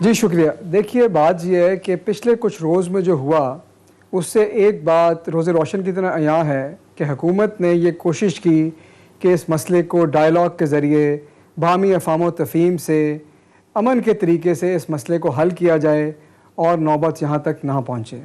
जी शुक्रिया। देखिए, बात यह है कि पिछले कुछ रोज़ में जो हुआ उससे एक बात रोज़ रोशन की तरह अयां है कि हुकूमत ने ये कोशिश की कि इस मसले को डायलॉग के ज़रिए बाहमी अफ़ाम व तफ़हीम से अमन के तरीके से इस मसले को हल किया जाए और नौबत यहाँ तक ना पहुँचे।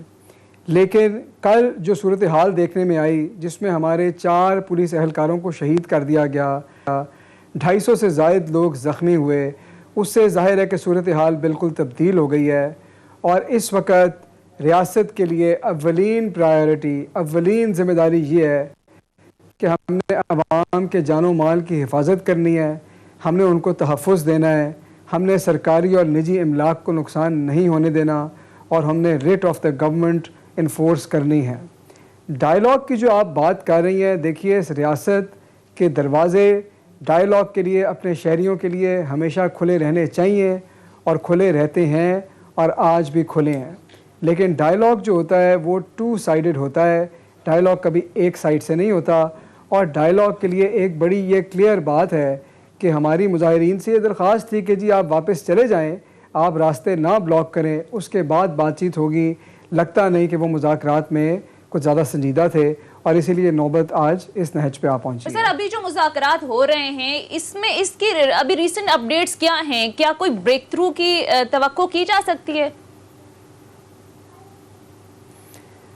लेकिन कल जो सूरत हाल देखने में आई, जिसमें हमारे 4 पुलिस एहलकारों को शहीद कर दिया गया, 250 से ज़ायद लोग ज़ख्मी हुए, उससे ज़ाहिर है कि सूरत हाल बिल्कुल तब्दील हो गई है। और इस वक्त रियासत के लिए अव्वलीन प्रायोरिटी, अव्वलीन ज़िम्मेदारी ये है कि हमने अवाम के जानो माल की हिफाजत करनी है, हमने उनको तहफ़्फ़ुज़ देना है, हमने सरकारी और निजी इमलाक को नुकसान नहीं होने देना और हमने rate of the government enforce करनी है। डायलॉग की जो आप बात कर रही हैं, देखिए, इस रियासत के दरवाज़े डायलॉग के लिए, अपने शहरियों के लिए हमेशा खुले रहने चाहिए और खुले रहते हैं और आज भी खुले हैं। लेकिन डायलॉग जो होता है वो 2 साइडेड होता है, डायलॉग कभी एक साइड से नहीं होता। और डायलॉग के लिए एक बड़ी ये क्लियर बात है कि हमारी मुजाहिरीन से ये दरख्वास्त थी कि जी आप वापस चले जाएं, आप रास्ते ना ब्लॉक करें, उसके बाद बातचीत होगी। लगता नहीं कि वो मुज़ाकरात में कुछ ज़्यादा संजीदा थे और इसीलिए नौबत आज इस नहज पे आ पहुंची। सर, अभी जो मुज़ाकरात हो रहे हैं इसमें इसकी अभी रीसेंट अपडेट्स क्या हैं? क्या कोई ब्रेक थ्रू की तवक्को की जा सकती है?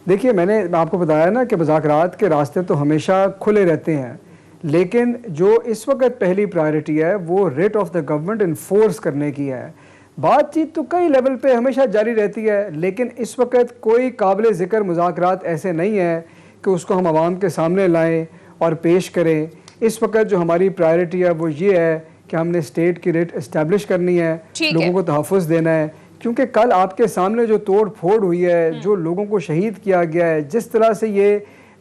देखिए, मैंने आपको बताया ना कि मुज़ाकरात के रास्ते तो हमेशा खुले रहते हैं, लेकिन जो इस वक्त पहली प्रायोरिटी है वो rate of the government enforce करने की है। बातचीत तो कई लेवल पे हमेशा जारी रहती है, लेकिन इस वक्त कोई काबिल ज़िक्र मुज़ाकरात ऐसे नहीं है कि उसको हम आवाम के सामने लाएं और पेश करें। इस वक्त जो हमारी प्रायोरिटी है वो ये है कि हमने स्टेट की रेट इस्टेब्लिश करनी है, लोगों को तहफ़्फ़ुज़ देना है। क्योंकि कल आपके सामने जो तोड़ फोड़ हुई है, जो लोगों को शहीद किया गया है, जिस तरह से ये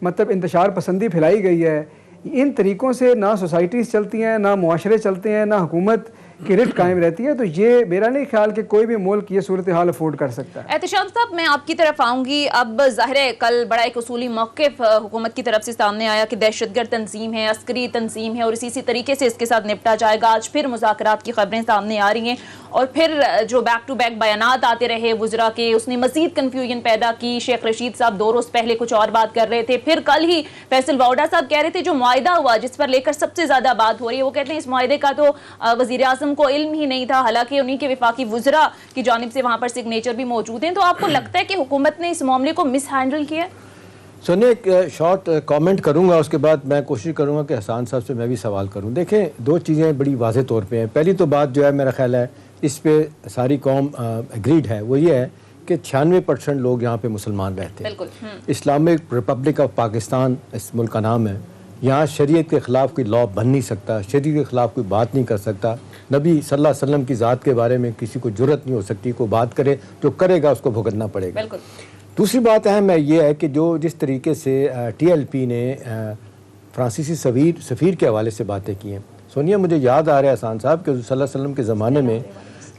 मतलब इंतशार पसंदी फैलाई गई है, इन तरीक़ों से ना सोसाइटीज़ चलती हैं, ना मुआशरे चलते हैं, ना हुकूमत की रिट कायम रहती है। तो ये मेरा नहीं ख्याल कि कोई भी मुल्क ये सूरत हाल अफोर्ड कर सकता है। एहतशाम साहब, मैं आपकी तरफ आऊँगी। अब ज़ाहिर है कल बड़ा एक उसूली मौक़िफ़ हुकूमत की तरफ से सामने आया कि दहशतगर्द तंजीम है, अस्करी तंजीम है और इसी तरीके से इसके साथ निपटा जाएगा। आज फिर मुज़ाकरात की खबरें सामने आ रही हैं और फिर जो बैक टू बैक बयानात आते रहे वज़रा के, उसने मज़ीद कन्फ्यूजन पैदा की। शेख रशीद साहब 2 रोज़ पहले कुछ और बात कर रहे थे, फिर कल ही फैसल वाउडा साहब कह रहे थे जो मुआहिदा हुआ जिस पर लेकर सबसे ज़्यादा बात हो रही है, वो कहते हैं इस मुआहिदे का तो वज़ीर आज़म को इल्म ही नहीं था, हालांकि उन्हीं के वफाकी वज़रा की जानिब से वहाँ पर सिग्नेचर भी मौजूद हैं। तो आपको लगता है कि हुकूमत ने इस मामले को मिस हैंडल किया? सोनिया, एक शॉर्ट कमेंट करूंगा, उसके बाद मैं कोशिश करूंगा कि हसान साहब से मैं भी सवाल करूं। देखें, 2 चीज़ें बड़ी वाज़ेह तौर पे हैं। पहली तो बात जो है, मेरा ख्याल है इस पे सारी कौम एग्रीड है, वो ये है कि 96% लोग यहाँ पे मुसलमान रहते हैं। इस्लामिक रिपब्लिक ऑफ पाकिस्तान इस मुल्क का नाम है। यहाँ शरीयत के ख़िलाफ़ कोई लॉ बन नहीं सकता, शरीयत के ख़िलाफ़ कोई बात नहीं कर सकता। नबी सल्लल्लाहु अलैहि वसल्लम की ज़ात के बारे में किसी को जुर्रत नहीं हो सकती, कोई बात करे, जो करेगा उसको भुगतना पड़ेगा। दूसरी बात अहम है ये है कि जो जिस तरीके से TLP ने फ्रांसीसी सफ़ीर के हवाले से बातें की हैं, सोनिया, मुझे याद आ रहा है हसान साहब कि सल्लल्लाहु अलैहि वसल्लम के ज़माने में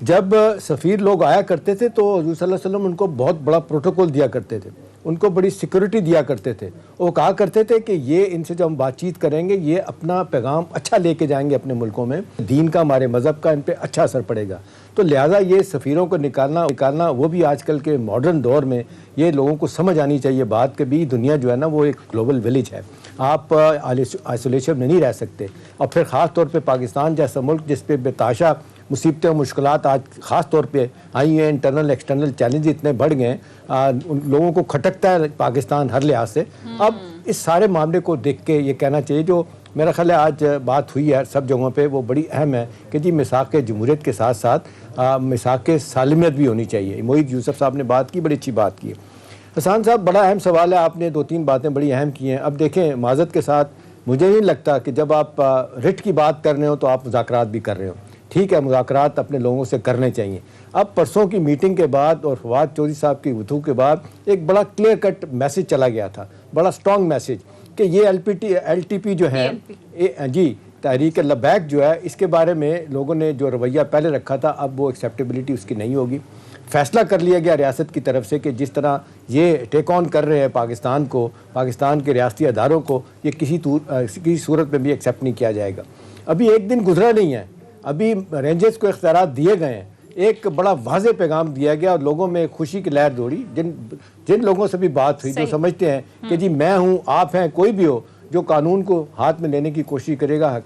जब सफ़ीर लोग आया करते थे तो हज़ूर सल्लल्लाहु अलैहि वसल्लम उनको बहुत बड़ा प्रोटोकॉल दिया करते थे, उनको बड़ी सिक्योरिटी दिया करते थे। वो कहा करते थे कि ये इनसे जब हम बातचीत करेंगे ये अपना पैगाम अच्छा लेके जाएंगे अपने मुल्कों में, दीन का, हमारे मज़हब का इन पर अच्छा असर पड़ेगा। तो लिहाजा ये सफ़ीरों को निकालना वो भी आजकल के मॉडर्न दौर में ये लोगों को समझ आनी चाहिए बात कि भी दुनिया जो है ना वो एक ग्लोबल विलेज है, आप आइसोलेशन में नहीं रह सकते। और फिर ख़ास तौर पे पाकिस्तान जैसा मुल्क जिस पे बेताशा मुसीबतें और मुश्किलात आज ख़ास तौर पे आई हैं, इंटरनल एक्सटर्नल चैलेंज इतने बढ़ गए हैं, उन लोगों को खटकता है पाकिस्तान हर लिहाज से। अब इस सारे मामले को देख के ये कहना चाहिए, जो मेरा ख्याल है आज बात हुई है सब जगहों पे, वो बड़ी अहम है कि जी मिसाक जमहूरियत के साथ साथ मिसाक सालिमियत भी होनी चाहिए। मोहित यूसुफ साहब ने बात की, बड़ी अच्छी बात की। हसान साहब, बड़ा अहम सवाल है, आपने 2-3 बातें बड़ी अहम की हैं। अब देखें, माज़रत के साथ मुझे नहीं लगता कि जब आप रिट की बात कर रहे हो तो आप मुज़ाकरात भी कर रहे हो। ठीक है, मुज़ाकरात अपने लोगों से करने चाहिए। अब परसों की मीटिंग के बाद और फवाद चौधरी साहब की गुफ्तगू के बाद एक बड़ा क्लियर कट मैसेज चला गया था, बड़ा स्ट्रॉन्ग मैसेज कि ये LTP जो है जी तहरीक लबैक जो है, इसके बारे में लोगों ने जो रवैया पहले रखा था अब वो एक्सेप्टेबिलिटी उसकी नहीं होगी। फैसला कर लिया गया रियासत की तरफ से कि जिस तरह ये टेक ऑन कर रहे हैं पाकिस्तान को, पाकिस्तान के रियासती अदारों को, ये किसी सूरत में भी एक्सेप्ट नहीं किया जाएगा। अभी एक दिन गुजरा नहीं है, अभी रेंजर्स को इख्तियारात दिए गए हैं एक बड़ा वाज़े पैगाम दिया गया और लोगों में खुशी की लहर दौड़ी। जिन लोगों से भी बात हुई जो समझते हैं कि जी मैं हूँ, आप हैं, कोई भी हो जो कानून को हाथ में लेने की कोशिश करेगा,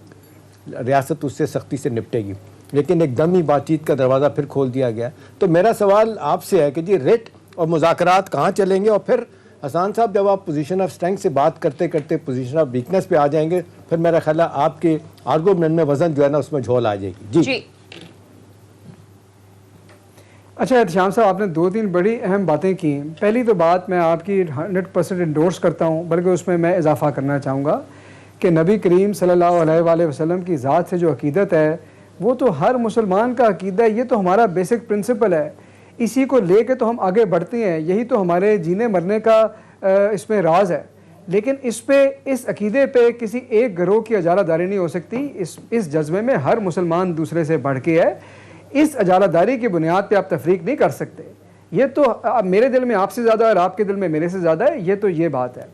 रियासत उससे सख्ती से निपटेगी। लेकिन एकदम ही बातचीत का दरवाज़ा फिर खोल दिया गया। तो मेरा सवाल आपसे है कि जी रिट और मुज़ाकरात कहाँ चलेंगे, और फिर हसन साहब जब आप पोजीशन ऑफ स्ट्रेंथ से बात करते करते पोजीशन ऑफ वीकनेस पे आ जाएंगे, फिर मेरा ख्याल है आपके आर्गूमेंट में वजन जो है ना उसमें झोल आ जाएगी। जी अच्छा एहतशाम साहब, आपने 2-3 बड़ी अहम बातें की। पहली तो बात मैं आपकी 100% इंडोर्स करता हूँ, बल्कि उसमें मैं इजाफा करना चाहूँगा कि नबी करीम सल्लल्लाहु अलैहि वसल्लम की ज़ात से जो अकीदत है वो तो हर मुसलमान का अकीदा है। ये तो हमारा बेसिक प्रिंसिपल है, इसी को लेके तो हम आगे बढ़ते हैं, यही तो हमारे जीने मरने का इसमें राज है। लेकिन इस अकीदे पे किसी एक गिरोह की अजारादारी नहीं हो सकती। इस जज्बे में हर मुसलमान दूसरे से बढ़ के है। इस अजारादारी की बुनियाद पे आप तफरीक नहीं कर सकते। ये तो अब मेरे दिल में आपसे ज़्यादा और आपके दिल में मेरे से ज़्यादा है, ये बात है।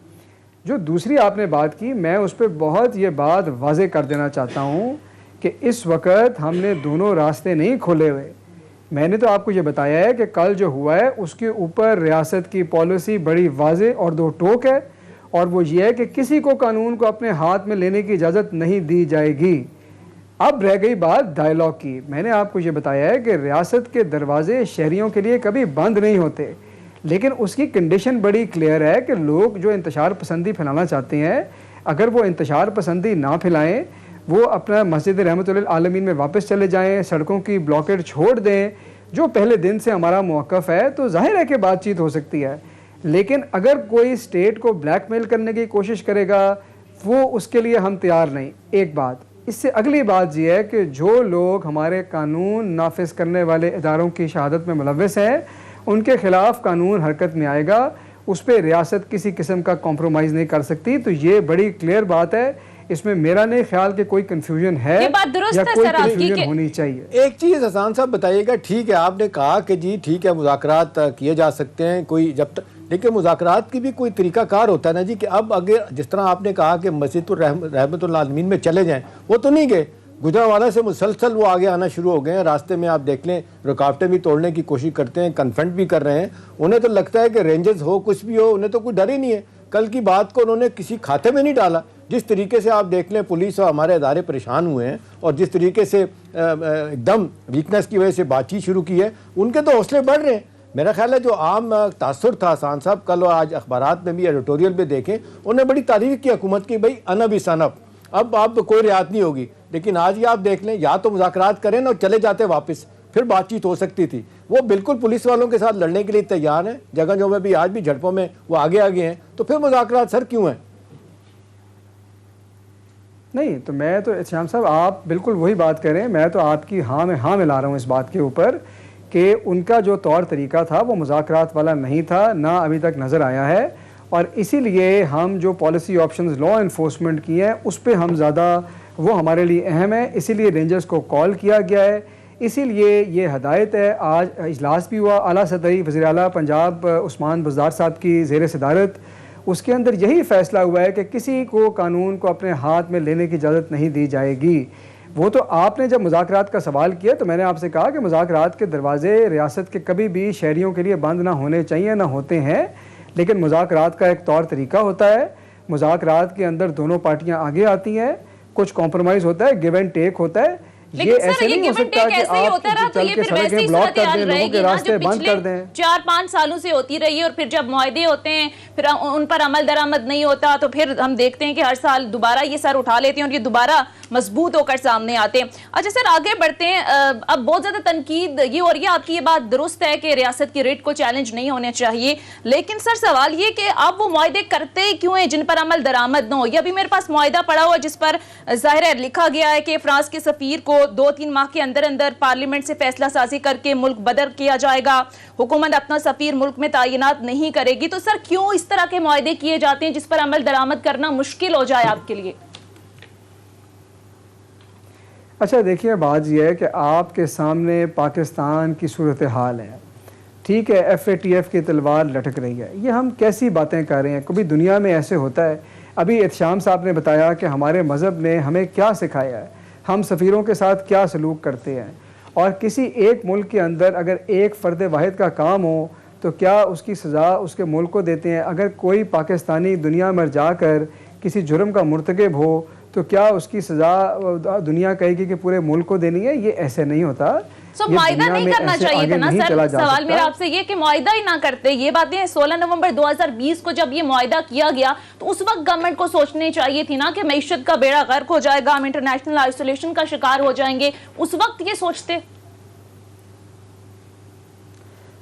जो दूसरी आपने बात की, मैं उस पर बहुत ये बात वाज़े कर देना चाहता हूँ कि इस वक्त हमने दोनों रास्ते नहीं खोले हुए। मैंने तो आपको ये बताया है कि कल जो हुआ है उसके ऊपर रियासत की पॉलिसी बड़ी वाज़े और दो टोक है, और वो ये है कि किसी को कानून को अपने हाथ में लेने की इजाज़त नहीं दी जाएगी। अब रह गई बात डायलॉग की। मैंने आपको ये बताया है कि रियासत के दरवाजे शहरियों के लिए कभी बंद नहीं होते, लेकिन उसकी कंडीशन बड़ी क्लियर है कि लोग जो इंतशार पसंदी फैलाना चाहते हैं, अगर वो इंतशार पसंदी ना फैलाएं, वो अपना मस्जिद रहमतुल आलमीन में वापस चले जाएं, सड़कों की ब्लॉकेट छोड़ दें जो पहले दिन से हमारा मौक़िफ़ है, तो जाहिर है कि बातचीत हो सकती है। लेकिन अगर कोई स्टेट को ब्लैकमेल करने की कोशिश करेगा, वो उसके लिए हम तैयार नहीं। एक बात। इससे अगली बात यह है कि जो लोग हमारे कानून नाफिज करने वाले इदारों की शहादत में मुलव्वस हैं, उनके खिलाफ कानून हरकत में आएगा। उस पर रियासत किसी किस्म का कॉम्प्रोमाइज़ नहीं कर सकती। तो ये बड़ी क्लियर बात है, इसमें मेरा नहीं ख्याल कि कोई कंफ्यूजन है, ये बात दुरुस्त या है कोई सर आपकी कंफ्यूजन होनी चाहिए। एक चीज़ हसन साहब बताइएगा, ठीक है आपने कहा कि जी ठीक है मुज़ाकरात किए जा सकते हैं, कोई जब तक, लेकिन मुज़ाकरात की भी कोई तरीक़ाकार होता है ना जी, कि अब अगर जिस तरह आपने कहा कि मस्जिद रहमतुल आलमीन में चले जाएं, वो तो नहीं गए। गुजरांवाला से मुसलसल वो आगे आना शुरू हो गए हैं। रास्ते में आप देख लें रुकावटें भी तोड़ने की कोशिश करते हैं, कन्फ्रंट भी कर रहे हैं। उन्हें तो लगता है कि रेंजर्स हो कुछ भी हो, उन्हें तो कोई डर ही नहीं है। कल की बात को उन्होंने किसी खाते में नहीं डाला। जिस तरीके से आप देख लें पुलिस और हमारे अदारे परेशान हुए हैं, और जिस तरीके से एकदम वीकनेस की वजह से बातचीत शुरू की है, उनके तो हौसले बढ़ रहे हैं। मेरा ख्याल है जो आम तासुर था हसन साहब, कल और आज अखबारात में भी एडिटोरियल में देखें, उन्होंने बड़ी तारीफ की हुकूमत की, भाई अनब इस अनब, अब आप कोई रियायत नहीं होगी। लेकिन आज ही आप देख लें, या तो मुज़ाकरात करें ना और चले जाते वापस, फिर बातचीत हो सकती थी। वो बिल्कुल पुलिस वालों के साथ लड़ने के लिए तैयार हैं, जगह जगह में भी आज भी झड़पों में वो आगे आगे हैं। तो फिर मुज़ाकरात सर क्यों हैं? नहीं तो मैं तो श्याम साहब, आप बिल्कुल वही बात कर रहे हैं। मैं तो आपकी हाँ में हाँ मिला रहा हूँ इस बात के ऊपर कि उनका जो तौर तरीका था वो मुज़ाकरात वाला नहीं था, ना अभी तक नज़र आया है। और इसीलिए हम जो पॉलिसी ऑप्शंस लॉ इन्फोर्समेंट की हैं उस पर हम ज़्यादा, वो हमारे लिए अहम है। इसीलिए रेंजर्स को कॉल किया गया है, इसीलिए ये हदायत है। आज इजलास भी हुआ आला सदरी वज़ीर आला पंजाब उस्मान बुज़दार साहब की ज़ेर सदारत। उसके अंदर यही फ़ैसला हुआ है कि किसी को कानून को अपने हाथ में लेने की इजाज़त नहीं दी जाएगी। वो तो आपने जब मुज़ाकरात का सवाल किया तो मैंने आपसे कहा कि मुज़ाकरात के दरवाजे रियासत के कभी भी शहरियों के लिए बंद ना होने चाहिए, ना होते हैं। लेकिन मुज़ाकरात का एक तौर तरीका होता है। मुज़ाकरात के अंदर दोनों पार्टियां आगे आती हैं, कुछ कॉम्प्रोमाइज़ होता है, गिव एंड टेक होता है। ये ऐसे नहीं हो सकता कि आप चल के सड़कें ब्लॉक कर दें, लोगों के रास्ते बंद कर दें। 4-5 सालों से होती रही है, और फिर जब मुआहदे होते हैं फिर उन पर अमल दरामद नहीं होता, तो फिर हम देखते हैं कि हर साल दोबारा ये सर उठा लेते हैं और ये दोबारा मजबूत होकर सामने आते हैं। अच्छा सर, आगे बढ़ते हैं। अब बहुत ज्यादा तनकीद ये हो रही है, आपकी ये बात दुरुस्त है कि रियासत की रेट को चैलेंज नहीं होने चाहिए, लेकिन सर सवाल ये कि आप वो मुआहदे करते क्यों हैं जिन पर अमल दरामद न हो? ये अभी मेरे पास मुआहदा पड़ा हुआ जिस पर जाहिर है लिखा गया है कि फ्रांस के सफीर को 2-3 माह के अंदर अंदर पार्लियामेंट से फैसला साजी करके मुल्क बदल किया जाएगा, हुकूमत अपना सफीर मुल्क में तैनात नहीं करेगी। तो सर क्यों इस तरह के मुआहदे किए जाते हैं जिस पर अमल दरामद करना मुश्किल हो जाए आपके लिए? अच्छा देखिए, बात यह है कि आपके सामने पाकिस्तान की सूरत हाल है, ठीक है, FATF की तलवार लटक रही है। ये हम कैसी बातें कर रहे हैं? कभी दुनिया में ऐसे होता है? अभी एहतशाम साहब ने बताया कि हमारे मज़हब ने हमें क्या सिखाया है, हम सफ़ीरों के साथ क्या सलूक करते हैं, और किसी एक मुल्क के अंदर अगर एक फ़र्द वाहिद का काम हो तो क्या उसकी सज़ा उसके मुल्क को देते हैं? अगर कोई पाकिस्तानी दुनिया में जाकर किसी जुर्म का मुर्तकब हो तो क्या उसकी सज़ा दुनिया कहेगी कि पूरे मुल्क को देनी है? ये ऐसे नहीं होता। ये मुआहिदा दुनिया नहीं में करना ऐसे चाहिए आगे था ना नहीं सर। चला जा सवाल सकता। मेरा आपसे ये कि मुआहिदा ही ना करते। ये बातें 16 नवंबर 2020 को जब ये मुआहिदा किया गया तो उस वक्त गवर्नमेंट को सोचनी चाहिए थी ना कि मईशत का बेड़ा गर्क हो जाएगा, हम इंटरनेशनल आइसोलेशन का शिकार हो जाएंगे। उस वक्त ये सोचते।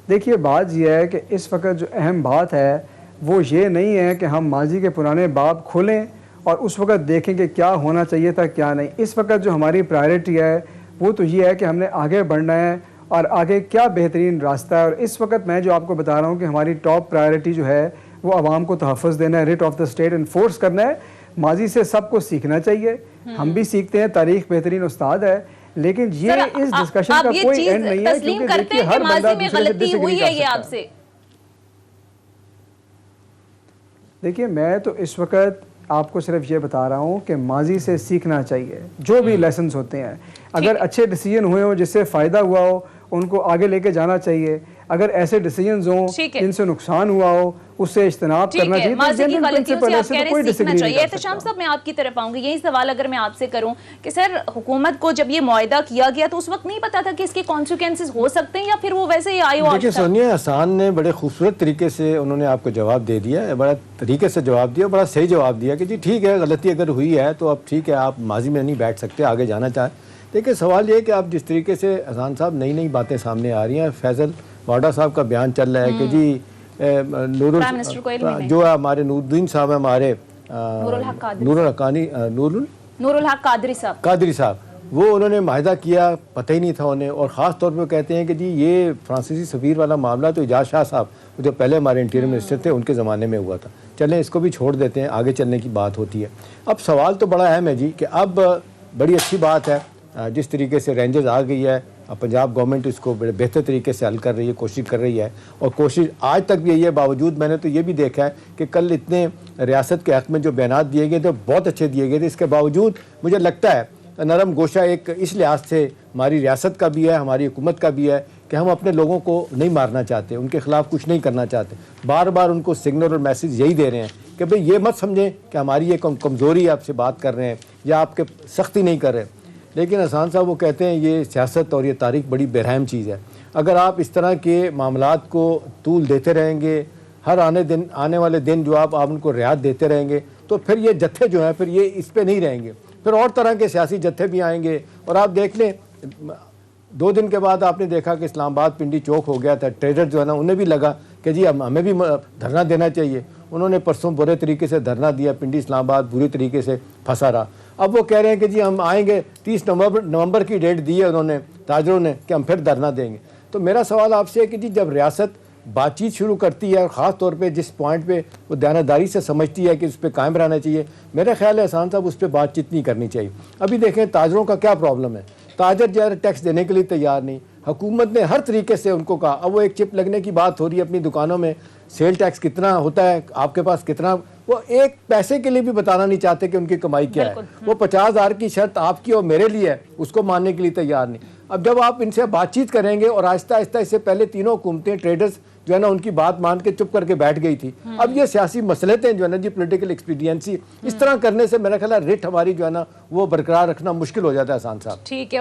देखिए, बात यह है कि इस वक्त जो अहम बात है वो ये नहीं है कि हम माजी के पुराने बाब खोलें और उस वक्त देखें कि क्या होना चाहिए था क्या नहीं। इस वक्त जो हमारी प्रायोरिटी है वो तो ये है कि हमने आगे बढ़ना है और आगे क्या बेहतरीन रास्ता है। और इस वक्त मैं जो आपको बता रहा हूँ कि हमारी टॉप प्रायोरिटी जो है वो आवाम को तहफ़्फ़ुज़ देना है, writ of the state enforce करना है। माजी से सबको सीखना चाहिए, हम भी सीखते हैं, तारीख बेहतरीन उस्ताद है, लेकिन ये इस डिस्कशन का कोई एंड नहीं है क्योंकि देखिए हर बंदा दूसरे से डिसएग्री कर सकता है। देखिए, मैं तो इस वक्त आपको सिर्फ ये बता रहा हूँ कि माजी से सीखना चाहिए, जो भी लेसन्स होते हैं। अगर अच्छे डिसीजन हुए हो जिससे फ़ायदा हुआ हो उनको आगे लेके जाना चाहिए। अगर ऐसे डिसीजंस हों जिनसे नुकसान हुआ हो उससे इज्तनाब करना चाहिए। माजी की गलतियों से आप कह रहे हैं सीखना चाहिए। एहतशाम साहब, मैं आपकी तरफ आऊंगी। यही सवाल अगर मैं आपसे करूं कि सर हुकूमत को जब ये मुआहिदा किया गया तो उस वक्त नहीं पता था कि इसके कॉन्सिक्वेंसेस हो सकते हैं या फिर वो वैसे ही आयो? देखिए सोनिया, हसन ने बड़े खूबसूरत तरीके से उन्होंने आपको जवाब दे दिया, बड़ा तरीके से जवाब दिया, बड़ा सही जवाब दिया कि जी ठीक है, गलती अगर हुई है तो अब ठीक है, आप माजी में नहीं बैठ सकते, आगे जाना चाहें। देखिए सवाल ये कि आप जिस तरीके से हसन साहब नई नई बातें सामने आ रही हैं, फैसल वाडा साहब का बयान चल रहा है कि जी नूरुल जो है हमारे नूरुद्दीन साहब है, हमारे नूरुल हक कादरी साहब, वो उन्होंने माहिदा किया, पता ही नहीं था उन्हें। और ख़ास तौर पे कहते हैं कि जी ये फ्रांसीसी सफ़ीर वाला मामला तो एजाज शाह साहब जो पहले हमारे इंटीरियर मिनिस्टर थे उनके ज़माने में हुआ था। चलें इसको भी छोड़ देते हैं, आगे चलने की बात होती है। अब सवाल तो बड़ा अहम है जी कि अब बड़ी अच्छी बात है जिस तरीके से रेंजर्स आ गई है, पंजाब गवर्नमेंट इसको बड़े बेहतर तरीके से हल कर रही है, कोशिश कर रही है। और कोशिश आज तक भी यही है, बावजूद मैंने तो ये भी देखा है कि कल इतने रियासत के हक़ में जो बयान दिए गए थे बहुत अच्छे दिए गए थे। इसके बावजूद मुझे लगता है नरम गोशा एक इस लिहाज से हमारी रियासत का भी है, हमारी हुकूमत का भी है कि हम अपने लोगों को नहीं मारना चाहते, उनके ख़िलाफ़ कुछ नहीं करना चाहते। बार बार उनको सिग्नल और मैसेज यही दे रहे हैं कि भाई ये मत समझें कि हमारी ये कमज़ोरी आपसे बात कर रहे हैं या आपके सख्ती नहीं कर रहे। लेकिन हसन साहब वो कहते हैं ये सियासत और ये तारीख बड़ी बेरहम चीज़ है। अगर आप इस तरह के मामलात को तूल देते रहेंगे, हर आने वाले दिन जो आप उनको रियायत देते रहेंगे तो फिर ये जत्थे जो हैं फिर ये इस पे नहीं रहेंगे, फिर और तरह के सियासी जत्थे भी आएंगे। और आप देख लें 2 दिन के बाद आपने देखा कि इस्लामाबाद पिंडी चौक हो गया था, ट्रेडर जो है ना उन्हें भी लगा कि जी हमें भी धरना देना चाहिए। उन्होंने परसों बुरे तरीके से धरना दिया, पिंडी इस्लामाबाद बुरी तरीके से फंसा रहा। अब वो कह रहे हैं कि जी हम आएंगे, 30 नवंबर की डेट दी है उन्होंने ताजरों ने कि हम फिर धरना देंगे। तो मेरा सवाल आपसे है कि जी जब रियासत बातचीत शुरू करती है और ख़ास तौर पे जिस पॉइंट पे वो दयानतदारी से समझती है कि उस पर कायम रहना चाहिए, मेरा ख्याल है हसन साहब उस पर बातचीत नहीं करनी चाहिए। अभी देखें ताजरों का क्या प्रॉब्लम है, ताजर जो है टैक्स देने के लिए तैयार नहीं, हुकूमत ने हर तरीके से उनको कहा। अब वो एक चिप लगने की बात हो रही है अपनी दुकानों में, सेल टैक्स कितना होता है, आपके पास कितना, वो एक पैसे के लिए भी बताना नहीं चाहते कि उनकी कमाई क्या है। वो 50,000 की शर्त आपकी और मेरे लिए है, उसको मानने के लिए तैयार नहीं। अब जब आप इनसे बातचीत करेंगे और आहिस्ता आहिस्ता, इससे पहले तीनों हुकूमतें ट्रेडर्स जो है ना उनकी बात मान के चुप करके बैठ गई थी। अब ये सियासी मसलतें जो है ना जी, पॉलिटिकल एक्सपीडियंसी, इस तरह करने से मेरा ख्याल है रिट हमारी जो है ना वो बरकरार रखना मुश्किल हो जाता है हसन साहब। ठीक है।